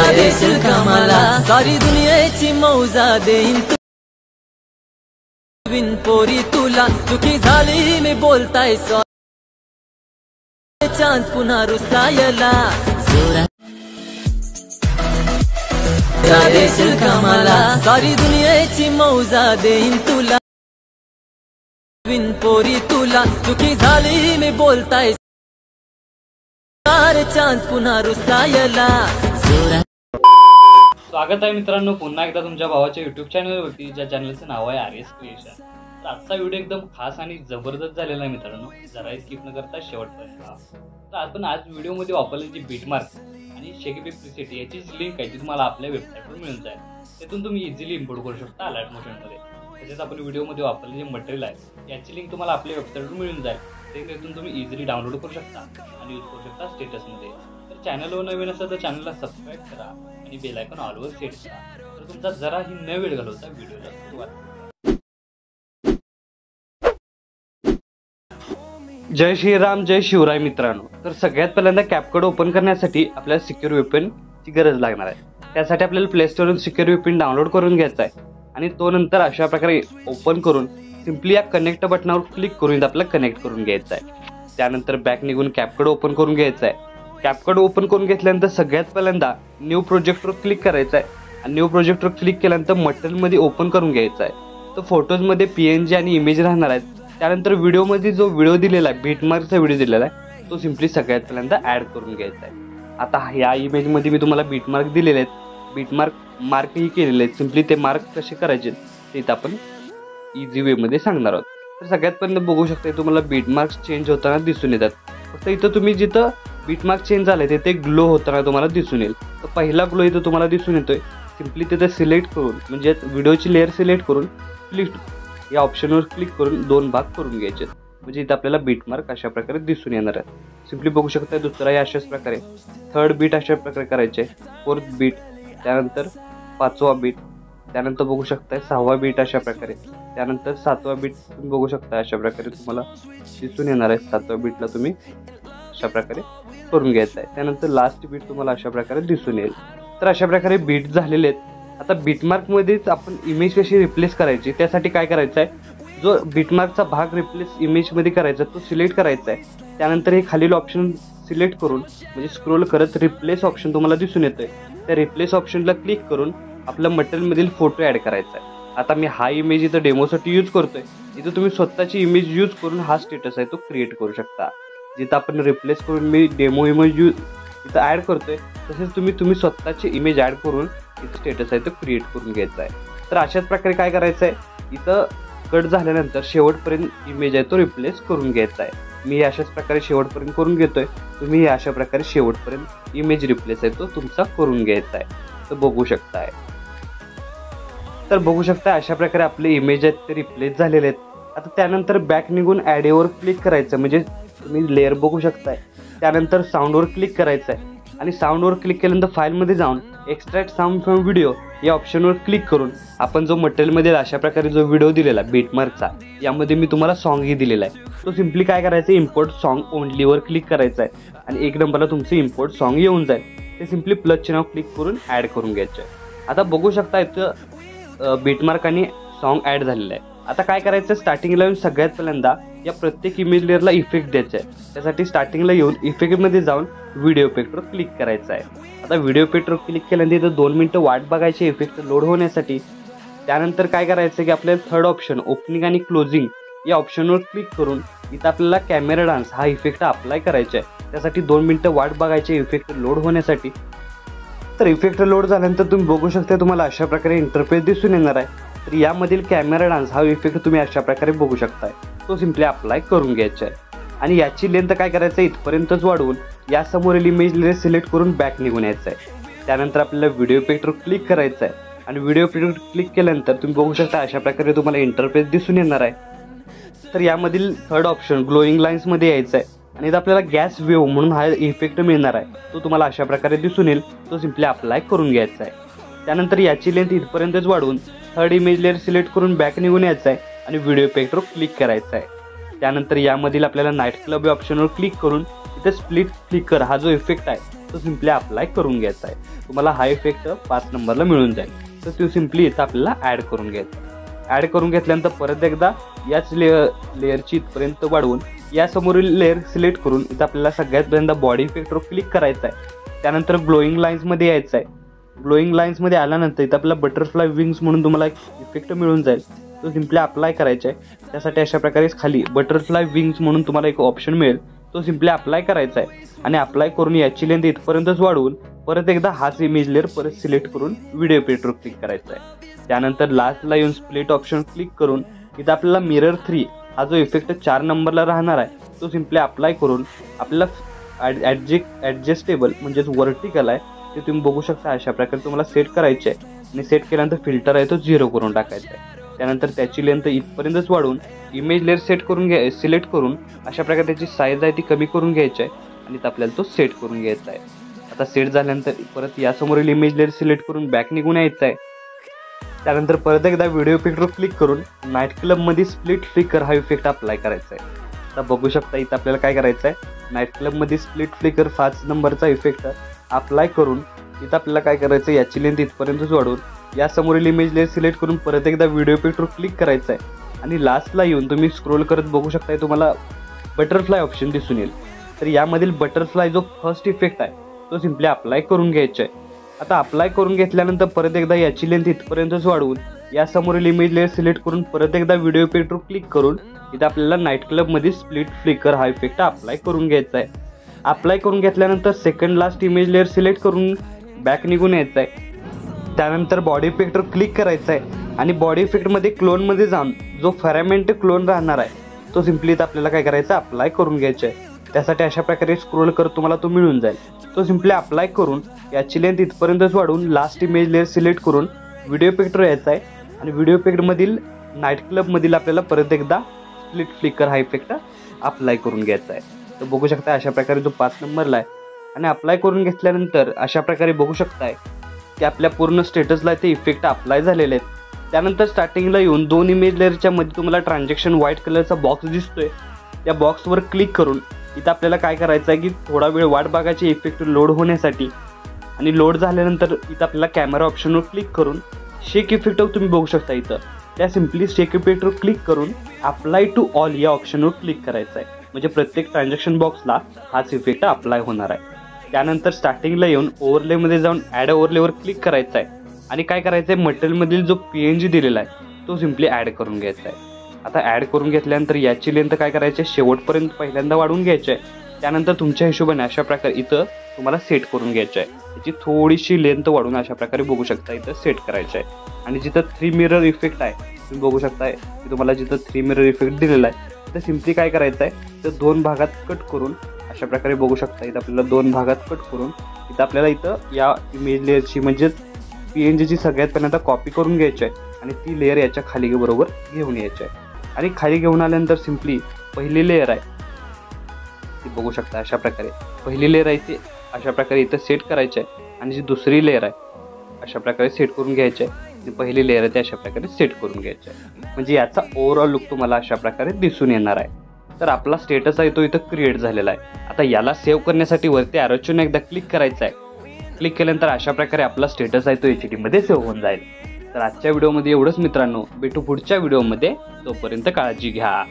देशील कामाला सारी दुनियेची मौजा देईन विन पोरी तुला चुकी झाली मी बोलताय चान्स पुन्हा रुसायला देशील कामाला सारी दुनियेची मौजा देईन तुला विन पोरी तुला चुकी झाली मी बोलताय चान्स पुन्हा रुसायला। स्वागत आहे मित्रांनो पुन्हा एकदा तुमच्या भावाच्या युट्यूब चॅनलवरती, ज्या चॅनलचं नाव आहे RS क्रिएशन। तर आजचा व्हिडिओ एकदम खास आणि जबरदस्त झालेला आहे मित्रांनो, जरा स्किप न करता शेवटपर्यंत। तर आपण आज व्हिडिओमध्ये वापरलेली बीटमार्क आणि शेकीबी प्रीसेट याची लिंक आहे ती तुम्हाला आपल्या वेबसाईटवर मिळून जाईल। त्यातून तुम्ही इझिली इम्पोर्ट करू शकता अलर्ट मोशनमध्ये। तसेच आपण व्हिडिओमध्ये वापरलेले जे मटेरियल आहे याची लिंक तुम्हाला आपल्या वेबसाईटवर मिळून जाईल, त्यातून तुम्ही इझिली डाउनलोड करू शकता आणि यूज करू शकता स्टेटसमध्ये। तर चॅनलवर नवीन असेल तर चॅनलला सबस्क्राईब करा आणि बेल आयकॉन ऑलवर सेट करा, तर तुमचा जराही न वेळ घालवता व्हिडिओला सुरुवात करा। जय श्रीराम जय शिवराय मित्रांनो। तर सगळ्यात पहिल्यांदा कॅपकट ओपन करण्यासाठी आपल्याला सिक्युअर वेपन ची गरज लागणार आहे। त्यासाठी आपल्याला प्ले स्टोरवरून सिक्युअर वेपन डाउनलोड करून घ्यायचा आहे आणि तो नंतर अशा प्रकारे ओपन करून सिंपली या कनेक्ट बटनावर क्लिक करून आपल्याला कनेक्ट करून घ्यायचा आहे। त्यानंतर बॅक निघून कॅपकट ओपन करून घ्यायचा आहे। कॅपकट ओपन करून घेतल्यानंतर सगळ्यात पहिल्यांदा न्यू प्रोजेक्टवर क्लिक करायचं आहे आणि न्यू प्रोजेक्टवर क्लिक केल्यानंतर मटेरियलमध्ये ओपन करून घ्यायचा आहे। तर फोटोजमध्ये PNG आणि इमेज राहणार आहेत। त्यानंतर व्हिडिओमध्ये जो व्हिडिओ दिलेला आहे बीटमार्कचा व्हिडिओ दिलेला आहे तो सिंपली सगळ्यात पहिल्यांदा ॲड करून घ्यायचा आहे। आता या इमेजमध्ये मी तुम्हाला बीटमार्क दिलेले आहेत, मार्कही केलेले आहेत। सिंपली ते मार्क कसे करायचे ते इथं आपण इझी वेमध्ये सांगणार आहोत। तर सगळ्यात पहिल्यांदा बघू शकता तुम्हाला बीटमार्क्स चेंज होताना दिसून येतात। फक्त इथं तुम्ही जिथं बीटमार्क चेंज झाले तिथे ग्लो होताना तुम्हाला दिसून येईल। तर पहिला ग्लो इथं तुम्हाला दिसून येतोय। सिंपली तिथे सिलेक्ट करून म्हणजे व्हिडिओची लेअर सिलेक्ट करून क्लिक या ऑप्शनवर क्लिक करून दोन भाग करून घ्यायचे, म्हणजे इथं आपल्याला बीटमार्क अशा प्रकारे दिसून येणार आहे। सिंपली बघू शकता दुसरा या अशाच प्रकारे, थर्ड बीट अशा प्रकारे करायचे, फोर्थ बीट, त्यानंतर पाचवा बीट, त्यानंतर बघू शकता सहावा बीट अशा प्रकारे, त्यानंतर सातवा बीट तुम्ही बघू शकता अशा प्रकारे तुम्हाला दिसून येणार आहे। सातव्या बीटला तुम्ही अशा प्रकारे करून घ्यायचं आहे। त्यानंतर लास्ट बीट तुम्हाला अशा प्रकारे दिसून येईल। तर अशा प्रकारे बीट झालेले आहेत। आता बीटमार्कमध्येच आपण इमेज कशी रिप्लेस करायची त्यासाठी काय करायचं आहे, जो बीटमार्कचा भाग रिप्लेस इमेजमध्ये करायचा तो सिलेक्ट करायचा आहे। त्यानंतर हे खालील ऑप्शन सिलेक्ट करून म्हणजे स्क्रोल करत रिप्लेस ऑप्शन तुम्हाला दिसून येतोय, त्या रिप्लेस ऑप्शनला क्लिक करून आपल्या मटेरियलमधील फोटो ॲड करायचा आहे। आता मी हा इमेज इथं डेमोसाठी यूज करतोय, इथं तुम्ही स्वतःची इमेज यूज करून हा स्टेटस आहे तो क्रिएट करू शकता। जिथं आपण रिप्लेस करून मी डेमो इमेज इथं ॲड करतोय तसेच तुम्ही स्वतःची इमेज ॲड करून इथं स्टेटस आहे तो क्रिएट करून घ्यायचा आहे। तर अशाच प्रकारे काय करायचं आहे, इथं कट झाल्यानंतर शेवटपर्यंत इमेज आहे तो रिप्लेस करून घ्यायचा आहे। मी अशाच प्रकारे शेवटपर्यंत करून घेतोय, तुम्ही अशा प्रकारे शेवटपर्यंत इमेज रिप्लेस आहे तो तुमचा करून घ्यायचा आहे। तर बघू शकता अशा प्रकारे आपले इमेज आहेत ते रिप्लेस झालेले आहेत। आता त्यानंतर बॅक निघून ॲडवर क्लिक करायचं, म्हणजे तुम्ही लेअर बघू शकताय। त्यानंतर साऊंडवर क्लिक करायचं आहे आणि साऊंडवर क्लिक केल्यानंतर फाईलमध्ये जाऊन एक्स्ट्रॅक्ट साऊंड फ्रॉम व्हिडिओ या ऑप्शनवर क्लिक करून आपण जो मटेरियलमध्ये अशा प्रकारे जो व्हिडिओ दिलेला बीटमार्कचा, यामध्ये मी तुम्हाला सॉन्गही दिलेला आहे, तो सिंपली काय करायचं इम्पोर्ट सॉन्ग ओनलीवर क्लिक करायचं आहे आणि एक नंबरला तुमचं इम्पोर्ट सॉन्ग येऊन जाईल। ते सिंपली प्लसचे नाव क्लिक करून ॲड करून घ्यायचं आहे। आता बघू शकता इथं बीटमार्क आणि सॉन्ग ॲड झालेलं आहे। आता काय करायचं स्टार्टिंगला येऊन सगळ्यात पहिल्यांदा या प्रत्येक इमेज लेअरला इफेक्ट द्यायचा आहे। त्यासाठी स्टार्टिंगला येऊन इफेक्टमध्ये जाऊन व्हिडिओ इफेक्टवर क्लिक करायचं आहे। आता व्हिडिओ इफेक्टवर क्लिक केल्यानंतर इथं 2 मिनिटं वाट बघायची इफेक्ट लोड होण्यासाठी। त्यानंतर काय करायचं की आपल्याला थर्ड ऑप्शन ओपनिंग आणि क्लोजिंग या ऑप्शनवर क्लिक करून इथं आपल्याला कॅमेरा डान्स हा इफेक्ट अप्लाय करायचा आहे। त्यासाठी 2 मिनिटं वाट बघायची इफेक्ट लोड होण्यासाठी। तर इफेक्ट लोड झाल्यानंतर तुम्ही बघू शकता तुम्हाला अशा प्रकारे इंटरफेस दिसून येणार आहे। तर यामधील कॅमेरा डान्स हा इफेक्ट तुम्ही अशा प्रकारे बघू शकताय, तो सिंपली अप्लाय करून घ्यायचा आहे। आणि याची लेंथ काय करायचं इथपर्यंतच वाढवून या समोरील इमेज लेअर सिलेक्ट करून बॅक निघून यायचं आहे। त्यानंतर आपल्याला व्हिडिओ इफेक्टवर क्लिक करायचं आहे आणि व्हिडिओ इफेक्टवर क्लिक केल्यानंतर तुम्ही बघू शकता अशा प्रकारे तुम्हाला इंटरफेस दिसून येणार आहे। तर यामधील थर्ड ऑप्शन ग्लोईंग लाईन्समध्ये यायचं आहे आणि इथं आपल्याला गॅस वेव्ह म्हणून हा इफेक्ट मिळणार आहे, तो तुम्हाला अशा प्रकारे दिसून येईल, तो सिंपली अप्लाय करून घ्यायचा आहे। त्यानंतर याची लेंथ इथपर्यंतच वाढवून थर्ड इमेज लेअर सिलेक्ट करून बॅक निघून यायचं आहे आणि व्हिडिओ इफेक्टवर क्लिक करायचं आहे। त्यानंतर यामधील आपल्याला नाईट क्लब या ऑप्शनवर क्लिक करून इथे स्प्लिट फ्लिकर हा जो इफेक्ट आहे तो सिम्पली अप्लाय करून घ्यायचा आहे. तुम्हाला हा इफेक्ट 5 नंबरला मिळून जाईल. तर तो सिम्पली इथं आपल्याला ॲड करून घ्यायचा. ॲड करून घेतल्यानंतर परत एकदा याच लेअरची इथपर्यंत वाढवून या समोरील लेअर सिलेक्ट करून इथं आपल्याला सगळ्यात पहिल्यांदा बॉडी इफेक्टवर क्लिक करायचं आहे. त्यानंतर ग्लोईंग लाईन्समध्ये यायचं आहे. ग्लोईंग लाईन्समध्ये आल्यानंतर इथं आपल्याला बटरफ्लाय विंग्स म्हणून तुम्हाला एक इफेक्ट मिळून जाईल. तो सिम्पली अप्लाय करायचा आहे. त्यासाठी अशा प्रकारे खाली बटरफ्लाय विंग्स म्हणून तुम्हाला एक ऑप्शन मिळेल. तो सिम्पली अप्लाय करायचा आहे आणि अप्लाय करून याची लेंथ इथपर्यंतच वाढवून परत एकदा हाच इमेज लेअर परत सिलेक्ट करून व्हिडिओ इफेक्टवर क्लिक करायचा आहे. त्यानंतर लास्टला येऊन स्प्लिट ऑप्शन क्लिक करून इथं आपल्याला मिरर 3 हा जो इफेक्ट 4 नंबरला राहणार आहे तो सिम्पली अप्लाय करून आपल्याला ॲडजस्टेबल म्हणजेच वर्टिकल आहे ते तुम्ही बघू शकता. अशा प्रकारे तुम्हाला सेट करायचे आहे आणि सेट केल्यानंतर फिल्टर आहे तो 0 करून टाकायचा आहे. त्यानंतर त्याची लेंथ इथपर्यंतच वाढवून इमेज लेअर सिलेक्ट करून अशा प्रकारे त्याची साईज आहे ती कमी करून घ्यायची आहे आणि आपल्याला तो सेट करून घ्यायचा आहे. आता सेट झाल्यानंतर परत यासमोरील इमेज लेअर सिलेक्ट करून बॅक निघून यायचं आहे. त्यानंतर परत एकदा व्हिडिओ इफेक्टवर क्लिक करून नाईट क्लबमध्ये स्प्लिट फ्लिकर हा इफेक्ट अप्लाय करायचा आहे. आता बघू शकता इथं आपल्याला काय करायचं आहे, नाईट क्लबमध्ये स्प्लिट फ्लिकर 5 नंबरचा इफेक्ट अप्लाय करून इथं आपल्याला काय करायचं, याची लेंथ इथपर्यंतच वाढवून या समोरील इमेज लेअर सिलेक्ट करून परत एकदा व्हिडिओ इफेक्टवर क्लिक करायचं आहे आणि लास्टला येऊन तुम्ही स्क्रोल करत बघू शकताय तुम्हाला बटरफ्लाय ऑप्शन दिसून येईल. तर यामधील बटरफ्लाय जो फर्स्ट इफेक्ट आहे तो सिम्पली अप्लाय करून घ्यायचा आहे. आता अप्लाय करून घेतल्यानंतर परत एकदा याची लेंथ इथपर्यंतच वाढवून या समोरील इमेज लेअर सिलेक्ट करून परत एकदा व्हिडिओ इफेक्टवर क्लिक करून इथं आपल्याला नाईट क्लबमध्ये स्प्लिट फ्लिकर हा इफेक्ट अप्लाय करून घ्यायचा आहे. अप्लाय करून घेतल्यानंतर second last image layer select करून बॅक निघून यायचं आहे. त्यानंतर बॉडी इफेक्टवर क्लिक करायचं आहे आणि बॉडी इफेक्टमध्ये क्लोनमध्ये जाऊन जो फॅरामेंट क्लोन राहणार आहे तो सिम्पली आपल्याला काय करायचं, अप्लाय करून घ्यायचा आहे. त्यासाठी अशा प्रकारे स्क्रोल करत तुम्हाला तो मिळून जाईल. तो सिम्पली अप्लाय करून याची लेंथ इथपर्यंतच वाढवून लास्ट इमेज लेअर सिलेक्ट करून व्हिडिओ इफेक्टवर यायचा आहे आणि व्हिडिओ इफेक्टमधील नाईट क्लबमधील आपल्याला परत एकदा स्प्लिट फ्लिकर हा इफेक्ट अप्लाय करून घ्यायचा आहे. तर बघू शकता अशा प्रकारे जो 5 नंबरला आहे आणि अप्लाय करून घेतल्यानंतर अशा प्रकारे बघू शकताय की आपल्या पूर्ण स्टेटसला ते इफेक्ट अप्लाय झालेले आहेत. त्यानंतर स्टार्टिंगला येऊन 2 इमेज लेअरच्या मध्ये तुम्हाला ट्रान्झॅक्शन व्हाईट कलरचा बॉक्स दिसतोय. त्या बॉक्सवर क्लिक करून इथं आपल्याला काय करायचं आहे की थोडा वेळ वाट बघायची इफेक्ट लोड होण्यासाठी आणि लोड झाल्यानंतर इथं आपल्याला कॅमेरा ऑप्शनवर क्लिक करून शेक इफेक्ट तुम्ही बघू शकता. इथं त्या सिम्पली शेक इफेक्टवर क्लिक करून अप्लाय टू ऑल या ऑप्शनवर क्लिक करायचं आहे. म्हणजे प्रत्येक ट्रान्झॅक्शन बॉक्सला हाच इफेक्ट अप्लाय होणार आहे. त्यानंतर स्टार्टिंगला येऊन ओव्हरलेमध्ये जाऊन ॲड ओव्हरलेवर क्लिक करायचं आहे आणि काय करायचं आहे, मटेरियलमधील जो PNG दिलेला आहे तो सिम्पली ॲड करून घ्यायचा आहे. आता ॲड करून घेतल्यानंतर याची लेंथ काय करायची, शेवटपर्यंत पहिल्यांदा वाढवून घ्यायची आहे. त्यानंतर तुमच्या हिशोबाने अशा प्रकारे इथं तुम्हाला सेट करून घ्यायचं आहे. त्याची थोडीशी लेंथ वाढून अशा प्रकारे बघू शकता इथं सेट करायचं आहे. आणि जिथं 3 मिरर इफेक्ट आहे तुम्ही बघू शकताय की तुम्हाला जिथं 3 मिरर इफेक्ट दिलेला आहे तिथं सिम्पली काय करायचं आहे, तर 2 भागात कट करून अशा प्रकारे बघू शकता. इथं आपल्याला 2 भागात कट करून इथं आपल्याला इथं या इमेज लेअरची म्हणजेच PNGची सगळ्यात पहिल्यांदा कॉपी करून घ्यायची आहे आणि ती लेअर याच्या खाली बरोबर घेऊन यायची आहे. आणि खाली घेऊन आल्यानंतर सिम्पली पहिली लेअर आहे ती बघू शकता अशा प्रकारे पहिली लेअर आहे ती अशा प्रकारे इथं सेट करायची आहे आणि जी दुसरी लेअर आहे अशा प्रकारे सेट करून घ्यायची आहे. जी पहिली लेअर आहे ती अशा प्रकारे सेट करून घ्यायची आहे. म्हणजे याचा ओव्हरऑल लुक तुम्हाला अशा प्रकारे दिसून येणार आहे. तर आपला स्टेटस आहे तो इथं क्रिएट झालेला आहे. आता याला सेव्ह करण्यासाठी वरती ॲरोचून एकदा क्लिक करायचं आहे. क्लिक केल्यानंतर अशा प्रकारे आपला स्टेटस आहे तो HD मध्ये सेव्ह होऊन जाईल. तर आजच्या व्हिडिओमध्ये एवढंच मित्रांनो, भेटू पुढच्या व्हिडिओमध्ये. तोपर्यंत काळजी घ्या.